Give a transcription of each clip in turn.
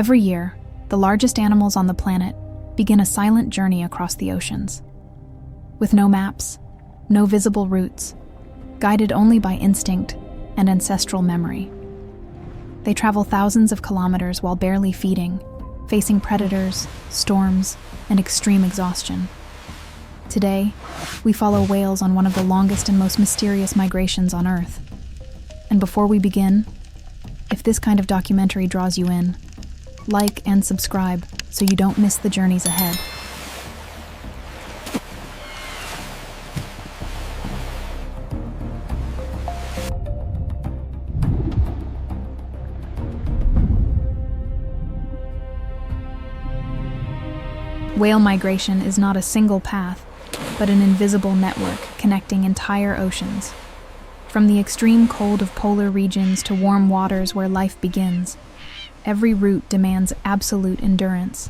Every year, the largest animals on the planet begin a silent journey across the oceans. With no maps, no visible routes, guided only by instinct and ancestral memory. They travel thousands of kilometers while barely feeding, facing predators, storms, and extreme exhaustion. Today, we follow whales on one of the longest and most mysterious migrations on Earth. And before we begin, if this kind of documentary draws you in, like and subscribe so you don't miss the journeys ahead. Whale migration is not a single path, but an invisible network connecting entire oceans. From the extreme cold of polar regions to warm waters where life begins, every route demands absolute endurance.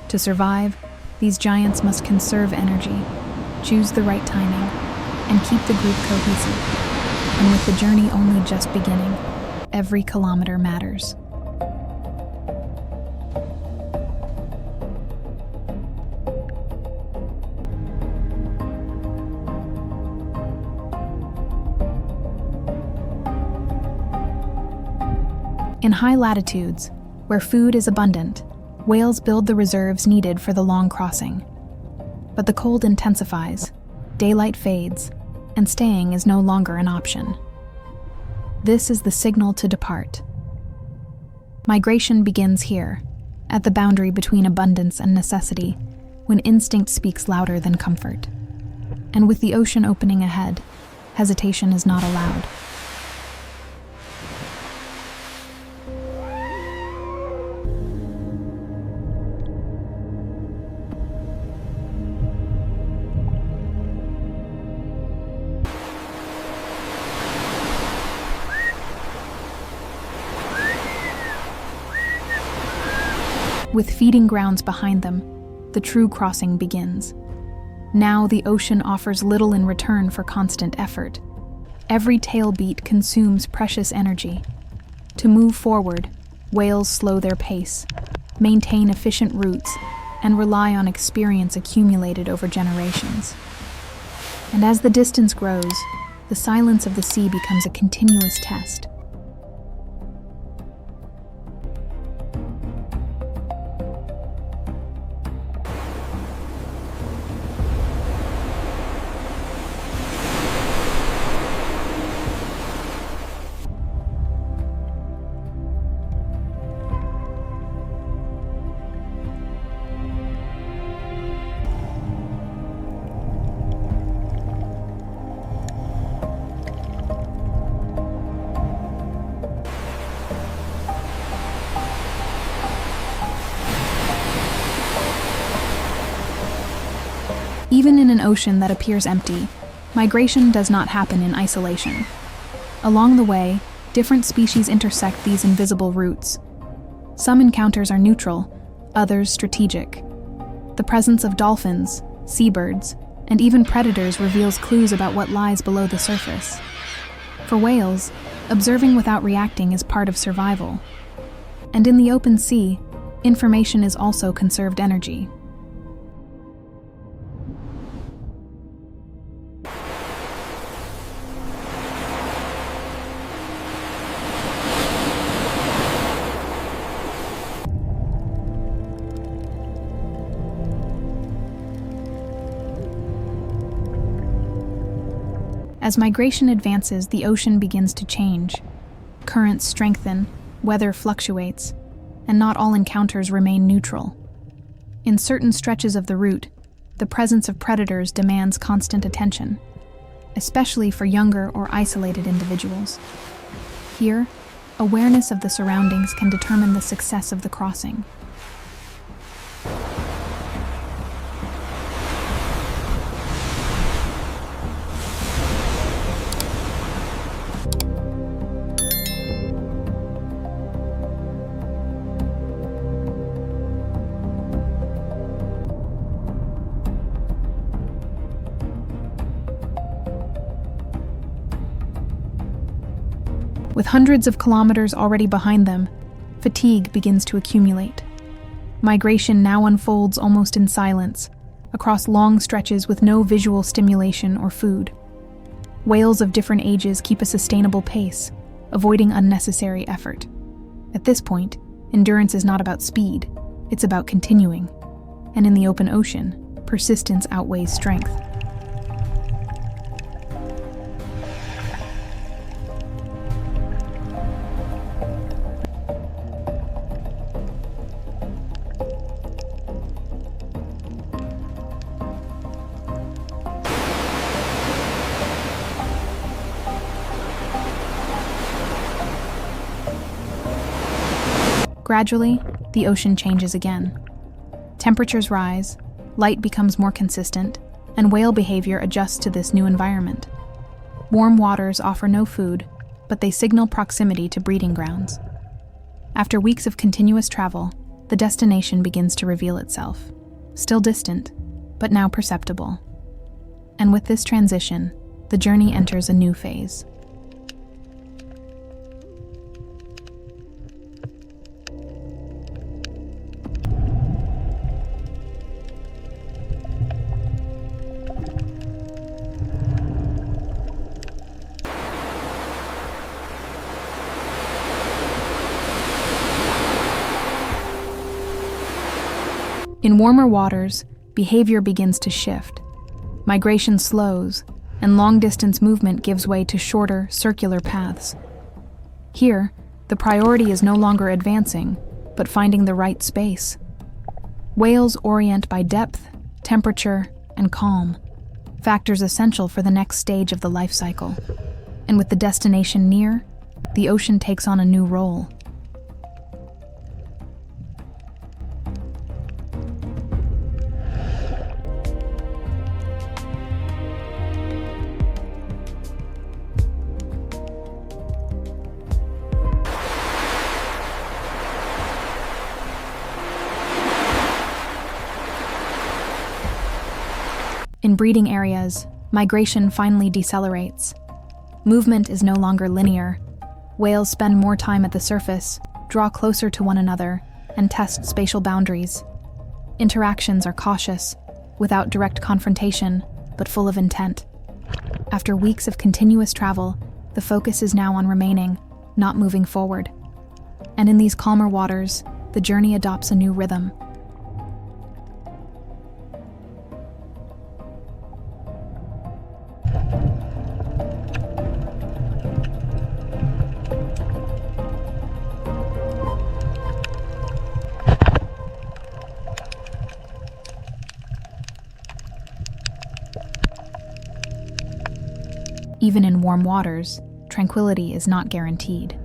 To survive, these giants must conserve energy, choose the right timing, and keep the group cohesive. And with the journey only just beginning, every kilometer matters. In high latitudes, where food is abundant, whales build the reserves needed for the long crossing. But the cold intensifies, daylight fades, and staying is no longer an option. This is the signal to depart. Migration begins here, at the boundary between abundance and necessity, when instinct speaks louder than comfort. And with the ocean opening ahead, hesitation is not allowed. With feeding grounds behind them, the true crossing begins. Now the ocean offers little in return for constant effort. Every tail beat consumes precious energy. To move forward, whales slow their pace, maintain efficient routes, and rely on experience accumulated over generations. And as the distance grows, the silence of the sea becomes a continuous test. Even in an ocean that appears empty, migration does not happen in isolation. Along the way, different species intersect these invisible routes. Some encounters are neutral, others strategic. The presence of dolphins, seabirds, and even predators reveals clues about what lies below the surface. For whales, observing without reacting is part of survival. And in the open sea, information is also conserved energy. As migration advances, the ocean begins to change. Currents strengthen, weather fluctuates, and not all encounters remain neutral. In certain stretches of the route, the presence of predators demands constant attention, especially for younger or isolated individuals. Here, awareness of the surroundings can determine the success of the crossing. With hundreds of kilometers already behind them, Fatigue begins to accumulate. Migration now unfolds almost in silence, across long stretches with no visual stimulation or food. Whales of different ages keep a sustainable pace, avoiding unnecessary effort. At this point, endurance is not about speed, it's about continuing. And in the open ocean, persistence outweighs strength. Gradually, the ocean changes again. Temperatures rise, light becomes more consistent, and whale behavior adjusts to this new environment. Warm waters offer no food, but they signal proximity to breeding grounds. After weeks of continuous travel, the destination begins to reveal itself. Still distant, but now perceptible. And with this transition, the journey enters a new phase. In warmer waters, behavior begins to shift. Migration slows, and long-distance movement gives way to shorter, circular paths. Here, the priority is no longer advancing, but finding the right space. Whales orient by depth, temperature, and calm, factors essential for the next stage of the life cycle. And with the destination near, the ocean takes on a new role. In breeding areas, migration finally decelerates. Movement is no longer linear. Whales spend more time at the surface, draw closer to one another, and test spatial boundaries. Interactions are cautious, without direct confrontation, but full of intent. After weeks of continuous travel, the focus is now on remaining, not moving forward. And in these calmer waters, the journey adopts a new rhythm. Even in warm waters, tranquility is not guaranteed.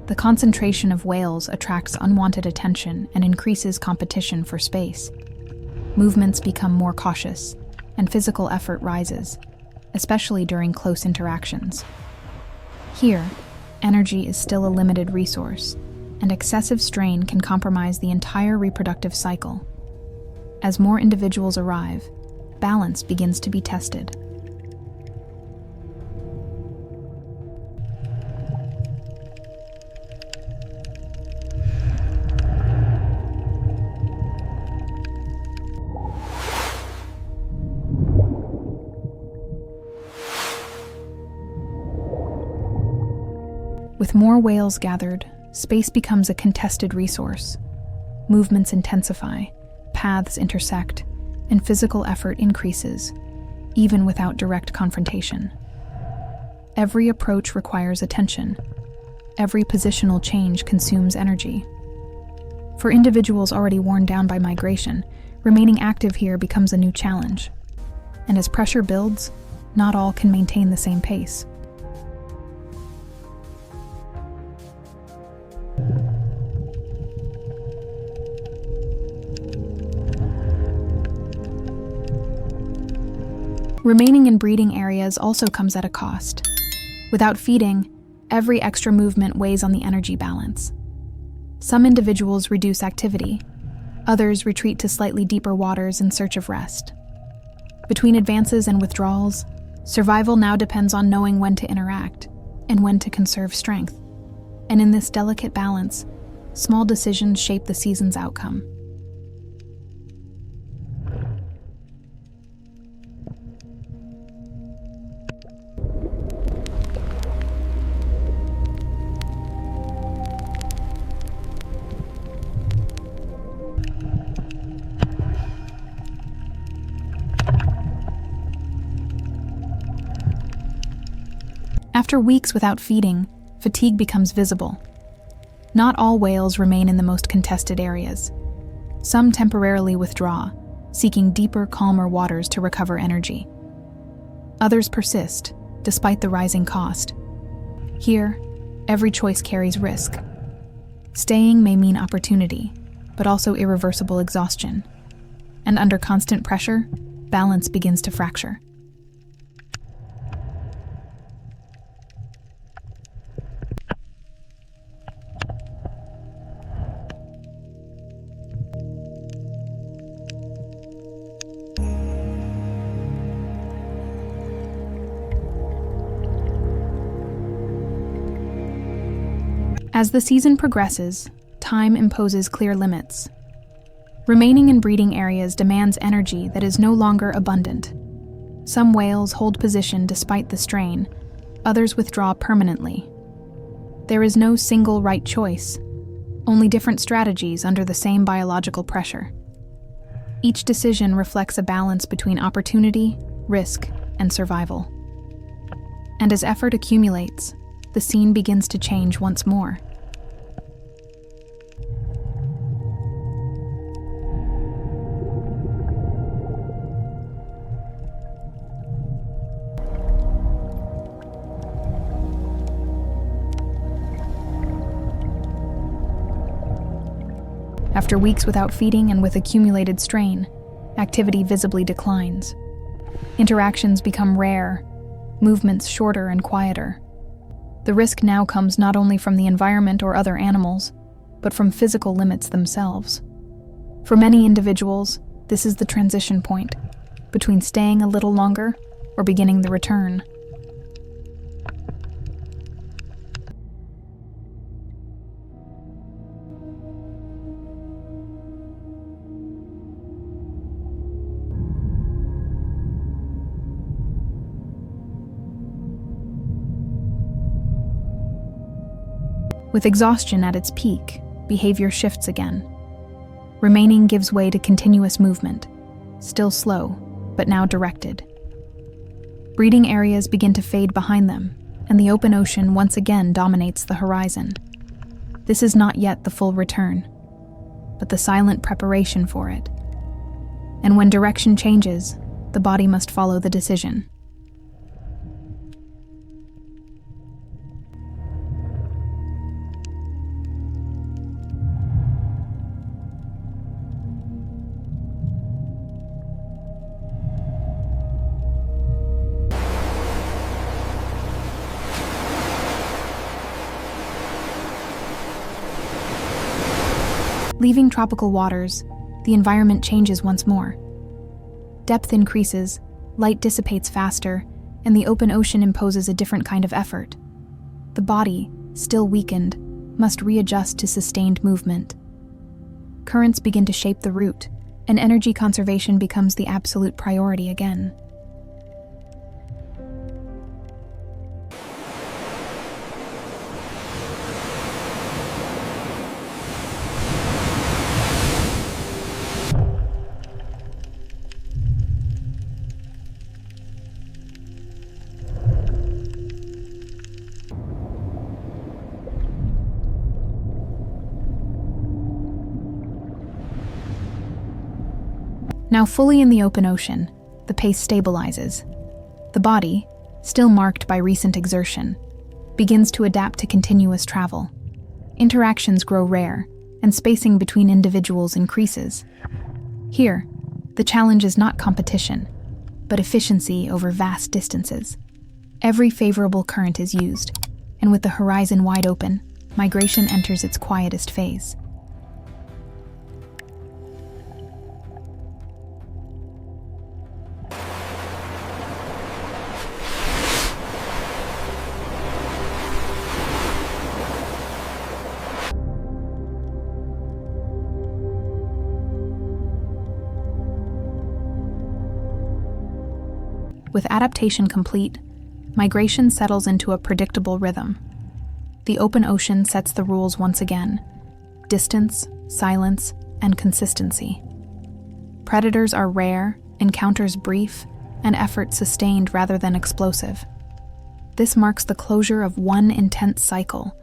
The concentration of whales attracts unwanted attention and increases competition for space. Movements become more cautious, and physical effort rises, especially during close interactions. Here, energy is still a limited resource, and excessive strain can compromise the entire reproductive cycle. As more individuals arrive, balance begins to be tested. With more whales gathered, space becomes a contested resource. Movements intensify, paths intersect, and physical effort increases, even without direct confrontation. Every approach requires attention. Every positional change consumes energy. For individuals already worn down by migration, remaining active here becomes a new challenge. And as pressure builds, not all can maintain the same pace. Remaining in breeding areas also comes at a cost. Without feeding, every extra movement weighs on the energy balance. Some individuals reduce activity, others retreat to slightly deeper waters in search of rest. Between advances and withdrawals, survival now depends on knowing when to interact and when to conserve strength. And in this delicate balance, small decisions shape the season's outcome. After weeks without feeding, fatigue becomes visible. Not all whales remain in the most contested areas. Some temporarily withdraw, seeking deeper, calmer waters to recover energy. Others persist, despite the rising cost. Here, every choice carries risk. Staying may mean opportunity, but also irreversible exhaustion. And under constant pressure, balance begins to fracture. As the season progresses, time imposes clear limits. Remaining in breeding areas demands energy that is no longer abundant. Some whales hold position despite the strain, others withdraw permanently. There is no single right choice, only different strategies under the same biological pressure. Each decision reflects a balance between opportunity, risk, and survival. And as effort accumulates, the scene begins to change once more. After weeks without feeding and with accumulated strain, activity visibly declines. Interactions become rare, movements shorter and quieter. The risk now comes not only from the environment or other animals, but from physical limits themselves. For many individuals, this is the transition point between staying a little longer or beginning the return. With exhaustion at its peak, behavior shifts again. Remaining gives way to continuous movement, still slow, but now directed. Breeding areas begin to fade behind them, and the open ocean once again dominates the horizon. This is not yet the full return, but the silent preparation for it. And when direction changes, the body must follow the decision. Leaving tropical waters, the environment changes once more. Depth increases, light dissipates faster, and the open ocean imposes a different kind of effort. The body, still weakened, must readjust to sustained movement. Currents begin to shape the route, and energy conservation becomes the absolute priority again. Now fully in the open ocean, the pace stabilizes. The body, still marked by recent exertion, begins to adapt to continuous travel. Interactions grow rare, and spacing between individuals increases. Here, the challenge is not competition, but efficiency over vast distances. Every favorable current is used, and with the horizon wide open, migration enters its quietest phase. With adaptation complete, migration settles into a predictable rhythm. The open ocean sets the rules once again: distance, silence, and consistency. Predators are rare, encounters brief, and effort sustained rather than explosive. This marks the closure of one intense cycle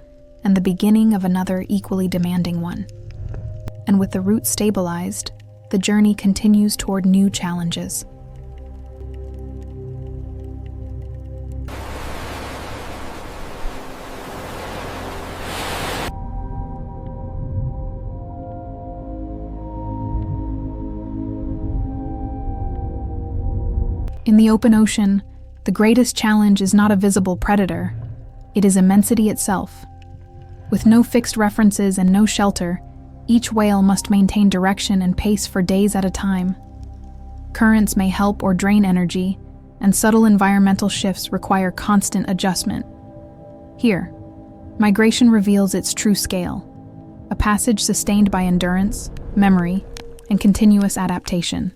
and the beginning of another equally demanding one. And with the route stabilized, the journey continues toward new challenges. In the open ocean, the greatest challenge is not a visible predator. It is immensity itself. With no fixed references and no shelter, each whale must maintain direction and pace for days at a time. Currents may help or drain energy, and subtle environmental shifts require constant adjustment. Here, migration reveals its true scale, a passage sustained by endurance, memory, and continuous adaptation.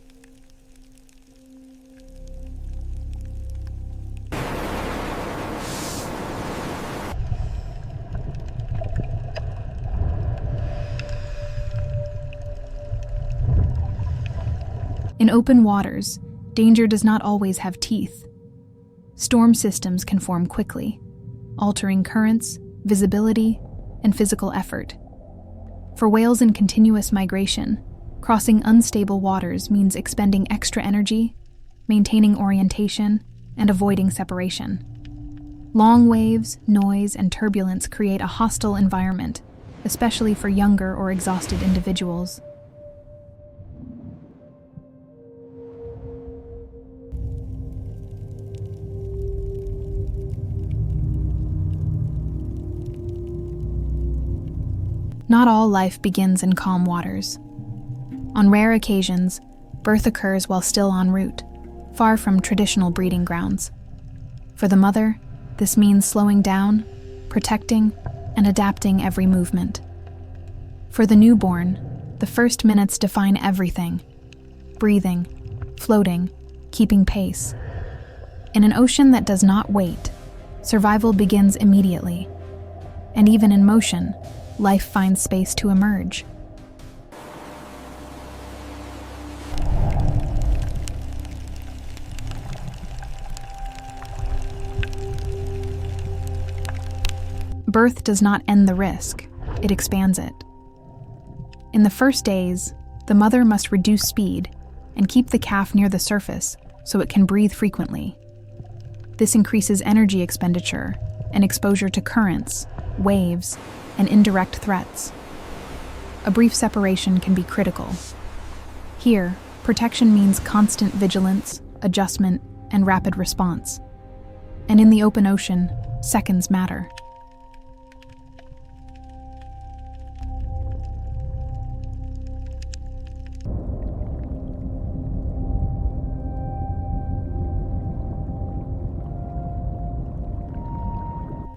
In open waters, danger does not always have teeth. Storm systems can form quickly, altering currents, visibility, and physical effort. For whales in continuous migration, crossing unstable waters means expending extra energy, maintaining orientation, and avoiding separation. Long waves, noise, and turbulence create a hostile environment, especially for younger or exhausted individuals. Not all life begins in calm waters. On rare occasions, birth occurs while still en route, far from traditional breeding grounds. For the mother, this means slowing down, protecting, and adapting every movement. For the newborn, the first minutes define everything: breathing, floating, keeping pace. In an ocean that does not wait, survival begins immediately. And even in motion, life finds space to emerge. Birth does not end the risk, it expands it. In the first days, the mother must reduce speed and keep the calf near the surface so it can breathe frequently. This increases energy expenditure and exposure to currents, waves, and indirect threats. A brief separation can be critical. Here, protection means constant vigilance, adjustment, and rapid response. And in the open ocean, seconds matter.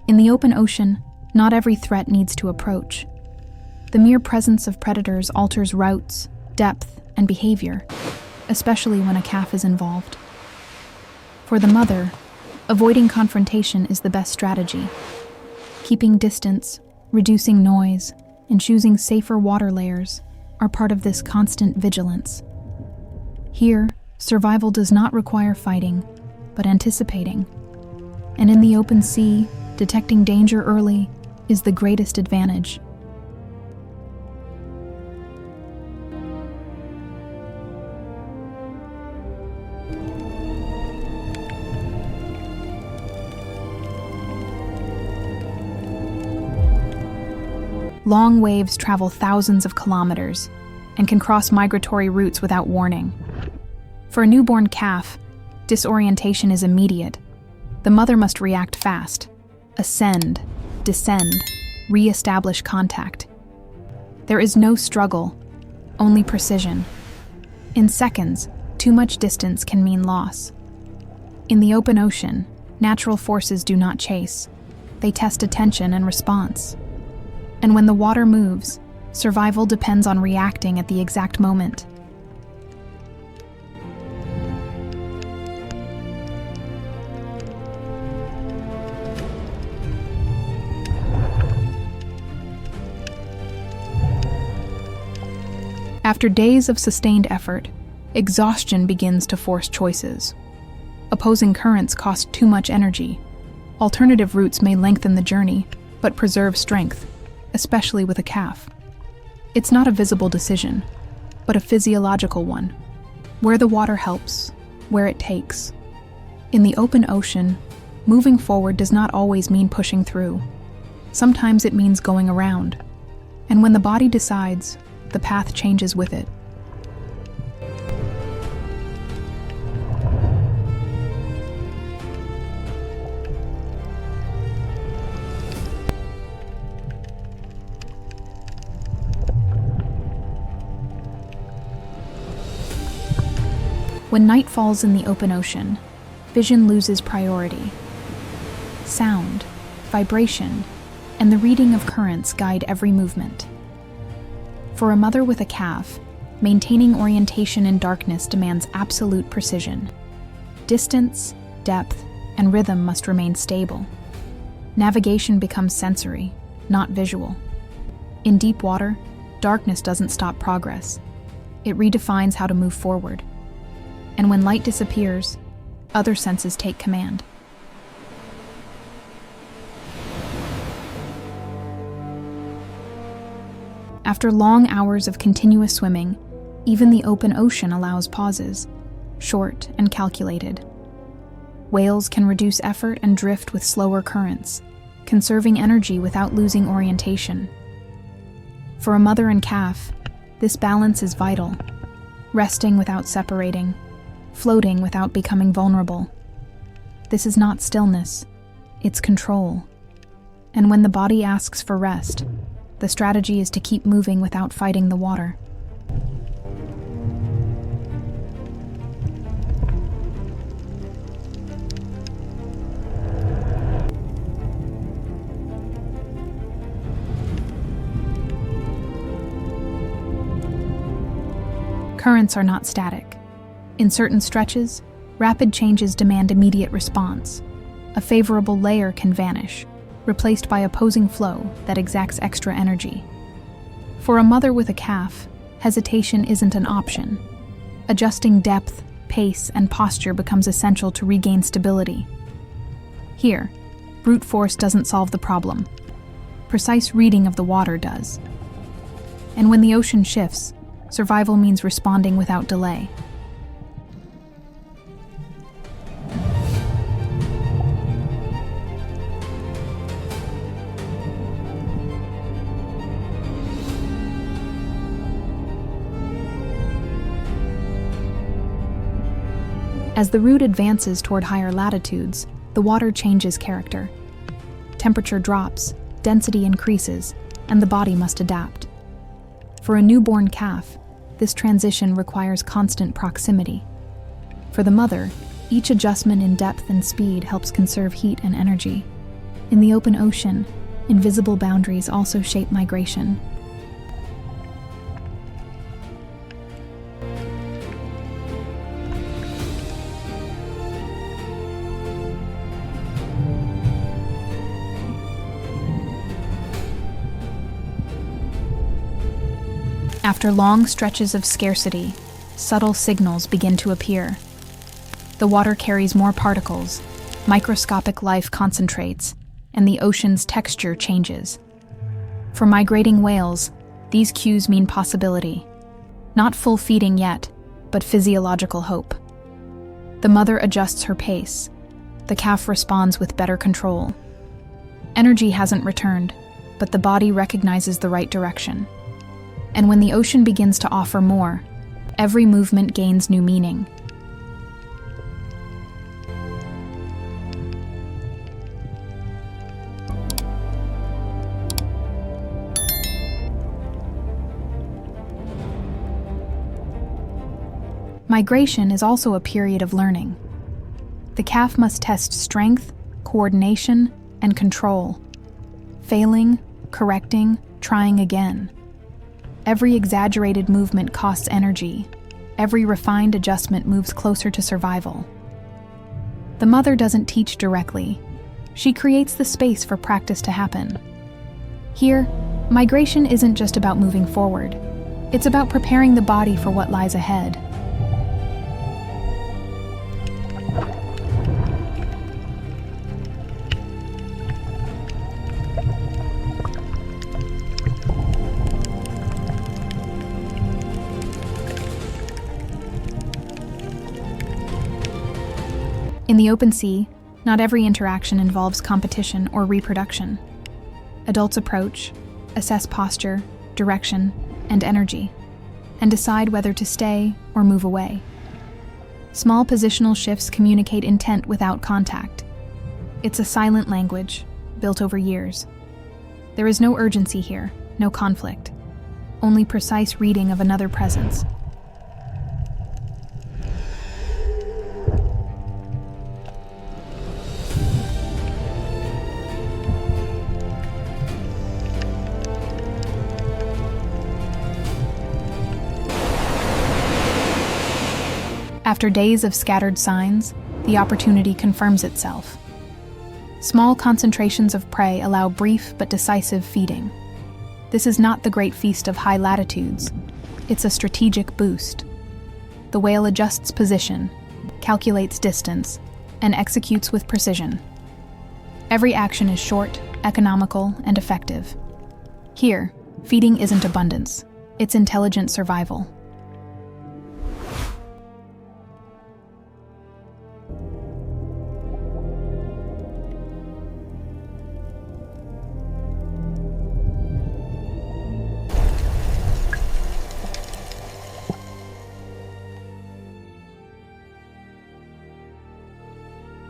In the open ocean, not every threat needs to approach. The mere presence of predators alters routes, depth, and behavior, especially when a calf is involved. For the mother, avoiding confrontation is the best strategy. Keeping distance, reducing noise, and choosing safer water layers are part of this constant vigilance. Here, survival does not require fighting, but anticipating. And in the open sea, detecting danger early is the greatest advantage. Long waves travel thousands of kilometers and can cross migratory routes without warning. For a newborn calf, disorientation is immediate. The mother must react fast, ascend, descend, re-establish contact. There is no struggle, only precision. In seconds, too much distance can mean loss. In the open ocean, natural forces do not chase. They test attention and response. And when the water moves, survival depends on reacting at the exact moment. After days of sustained effort, exhaustion begins to force choices. Opposing currents cost too much energy. Alternative routes may lengthen the journey, but preserve strength, especially with a calf. It's not a visible decision, but a physiological one. Where the water helps, where it takes. In the open ocean, moving forward does not always mean pushing through. Sometimes it means going around. And when the body decides, the path changes with it. When night falls in the open ocean, vision loses priority. Sound, vibration, and the reading of currents guide every movement. For a mother with a calf, maintaining orientation in darkness demands absolute precision. Distance, depth, and rhythm must remain stable. Navigation becomes sensory, not visual. In deep water, darkness doesn't stop progress. It redefines how to move forward. And when light disappears, other senses take command. After long hours of continuous swimming, even the open ocean allows pauses, short and calculated. Whales can reduce effort and drift with slower currents, conserving energy without losing orientation. For a mother and calf, this balance is vital, resting without separating, floating without becoming vulnerable. This is not stillness, it's control. And when the body asks for rest, the strategy is to keep moving without fighting the water. Currents are not static. In certain stretches, rapid changes demand immediate response. A favorable layer can vanish, replaced by opposing flow that exacts extra energy. For a mother with a calf, hesitation isn't an option. Adjusting depth, pace, and posture becomes essential to regain stability. Here, brute force doesn't solve the problem. Precise reading of the water does. And when the ocean shifts, survival means responding without delay. As the route advances toward higher latitudes, the water changes character. Temperature drops, density increases, and the body must adapt. For a newborn calf, this transition requires constant proximity. For the mother, each adjustment in depth and speed helps conserve heat and energy. In the open ocean, invisible boundaries also shape migration. After long stretches of scarcity, subtle signals begin to appear. The water carries more particles, microscopic life concentrates, and the ocean's texture changes. For migrating whales, these cues mean possibility. Not full feeding yet, but physiological hope. The mother adjusts her pace. The calf responds with better control. Energy hasn't returned, but the body recognizes the right direction. And when the ocean begins to offer more, every movement gains new meaning. Migration is also a period of learning. The calf must test strength, coordination, and control. Failing, correcting, trying again. Every exaggerated movement costs energy. Every refined adjustment moves closer to survival. The mother doesn't teach directly. She creates the space for practice to happen. Here, migration isn't just about moving forward. It's about preparing the body for what lies ahead. In the open sea, not every interaction involves competition or reproduction. Adults approach, assess posture, direction, and energy, and decide whether to stay or move away. Small positional shifts communicate intent without contact. It's a silent language, built over years. There is no urgency here, no conflict, only precise reading of another presence. After days of scattered signs, the opportunity confirms itself. Small concentrations of prey allow brief but decisive feeding. This is not the great feast of high latitudes. It's a strategic boost. The whale adjusts position, calculates distance, and executes with precision. Every action is short, economical, and effective. Here, feeding isn't abundance, it's intelligent survival.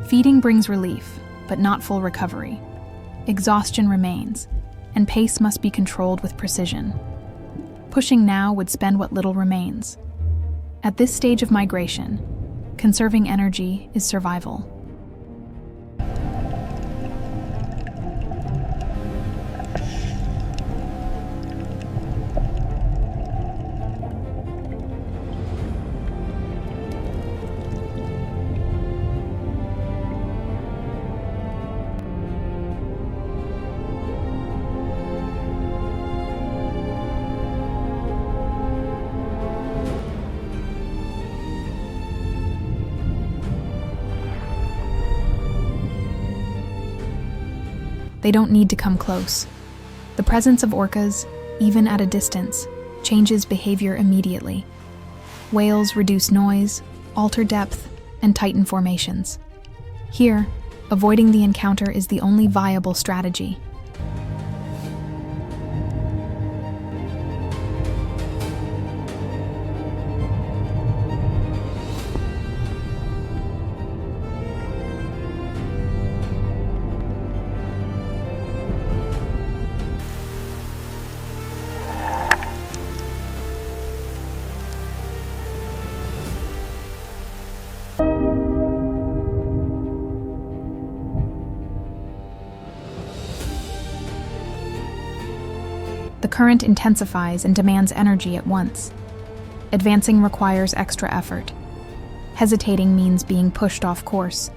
Feeding brings relief, but not full recovery. Exhaustion remains, and pace must be controlled with precision. Pushing now would spend what little remains. At this stage of migration, conserving energy is survival. They don't need to come close. The presence of orcas, even at a distance, changes behavior immediately. Whales reduce noise, alter depth, and tighten formations. Here, avoiding the encounter is the only viable strategy. The current intensifies and demands energy at once. Advancing requires extra effort. Hesitating means being pushed off course.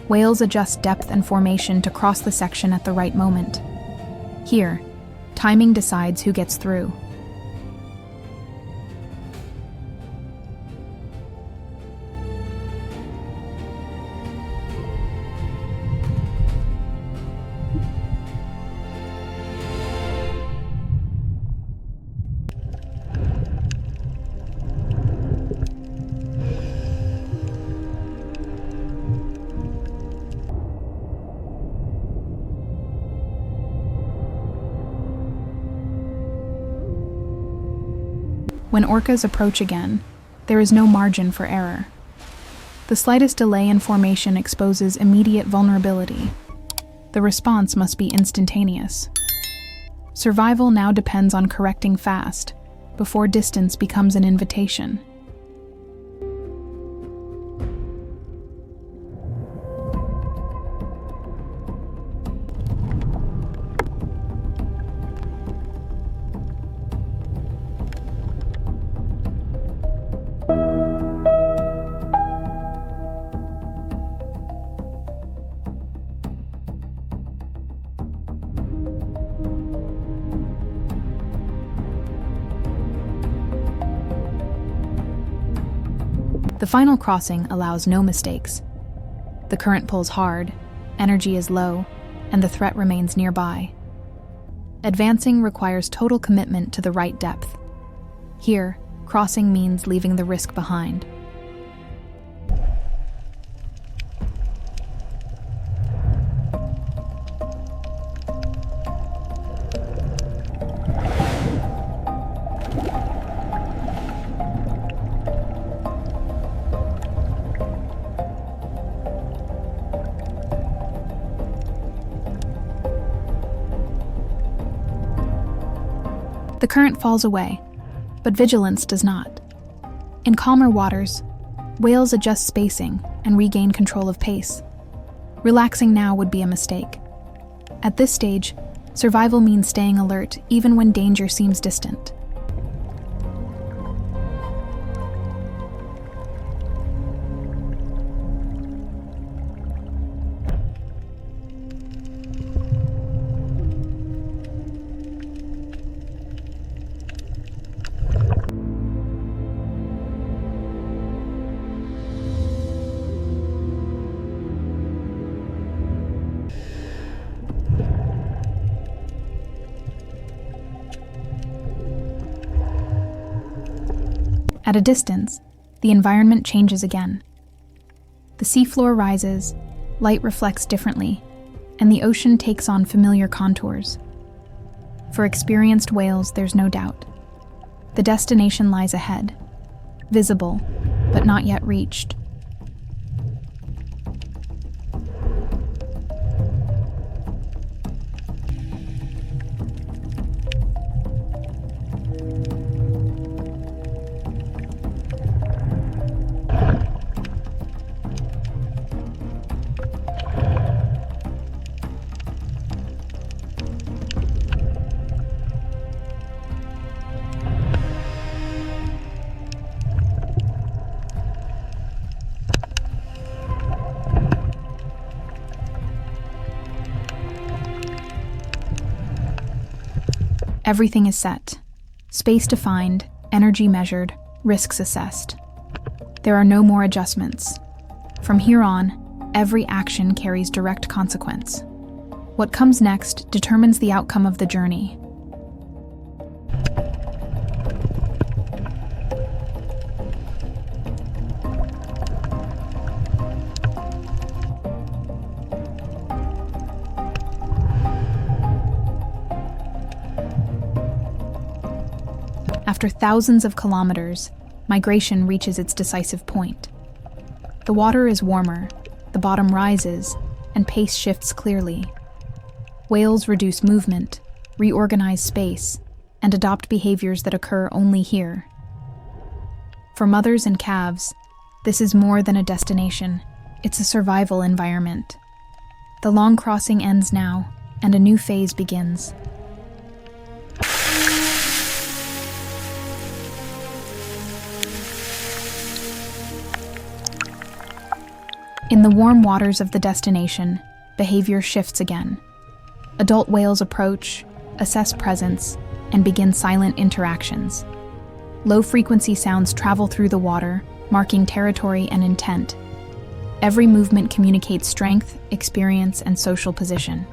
Whales adjust depth and formation to cross the section at the right moment. Here, timing decides who gets through. When orcas approach again, there is no margin for error. The slightest delay in formation exposes immediate vulnerability. The response must be instantaneous. Survival now depends on correcting fast, before distance becomes an invitation. The final crossing allows no mistakes. The current pulls hard, energy is low, and the threat remains nearby. Advancing requires total commitment to the right depth. Here, crossing means leaving the risk behind. The current falls away, but vigilance does not. In calmer waters, whales adjust spacing and regain control of pace. Relaxing now would be a mistake. At this stage, survival means staying alert even when danger seems distant. At a distance, the environment changes again. The seafloor rises, light reflects differently, and the ocean takes on familiar contours. For experienced whales, there's no doubt. The destination lies ahead, visible, but not yet reached. Everything is set. Space defined, energy measured, risks assessed. There are no more adjustments. From here on, every action carries direct consequence. What comes next determines the outcome of the journey. After thousands of kilometers, migration reaches its decisive point. The water is warmer, the bottom rises, and pace shifts clearly. Whales reduce movement, reorganize space, and adopt behaviors that occur only here. For mothers and calves, this is more than a destination, it's a survival environment. The long crossing ends now, and a new phase begins. In the warm waters of the destination, behavior shifts again. Adult whales approach, assess presence, and begin silent interactions. Low-frequency sounds travel through the water, marking territory and intent. Every movement communicates strength, experience, and social position.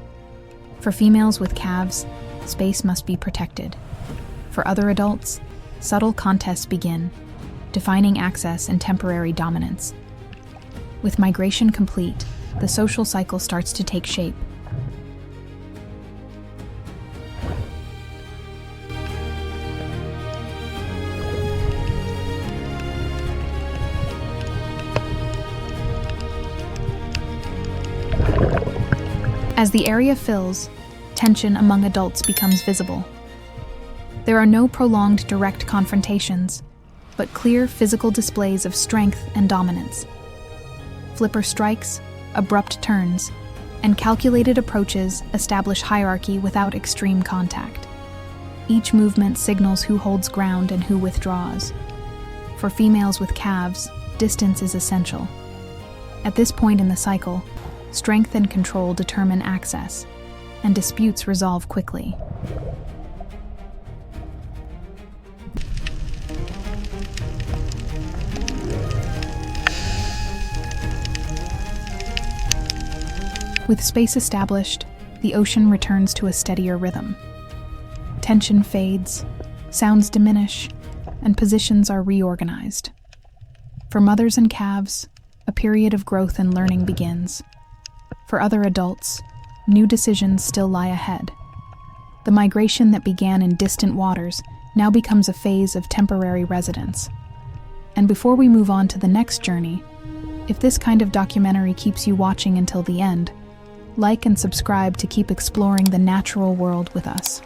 For females with calves, space must be protected. For other adults, subtle contests begin, defining access and temporary dominance. With migration complete, the social cycle starts to take shape. As the area fills, tension among adults becomes visible. There are no prolonged direct confrontations, but clear physical displays of strength and dominance. Flipper strikes, abrupt turns, and calculated approaches establish hierarchy without extreme contact. Each movement signals who holds ground and who withdraws. For females with calves, distance is essential. At this point in the cycle, strength and control determine access, and disputes resolve quickly. With space established, the ocean returns to a steadier rhythm. Tension fades, sounds diminish, and positions are reorganized. For mothers and calves, a period of growth and learning begins. For other adults, new decisions still lie ahead. The migration that began in distant waters now becomes a phase of temporary residence. And before we move on to the next journey, if this kind of documentary keeps you watching until the end, like and subscribe to keep exploring the natural world with us.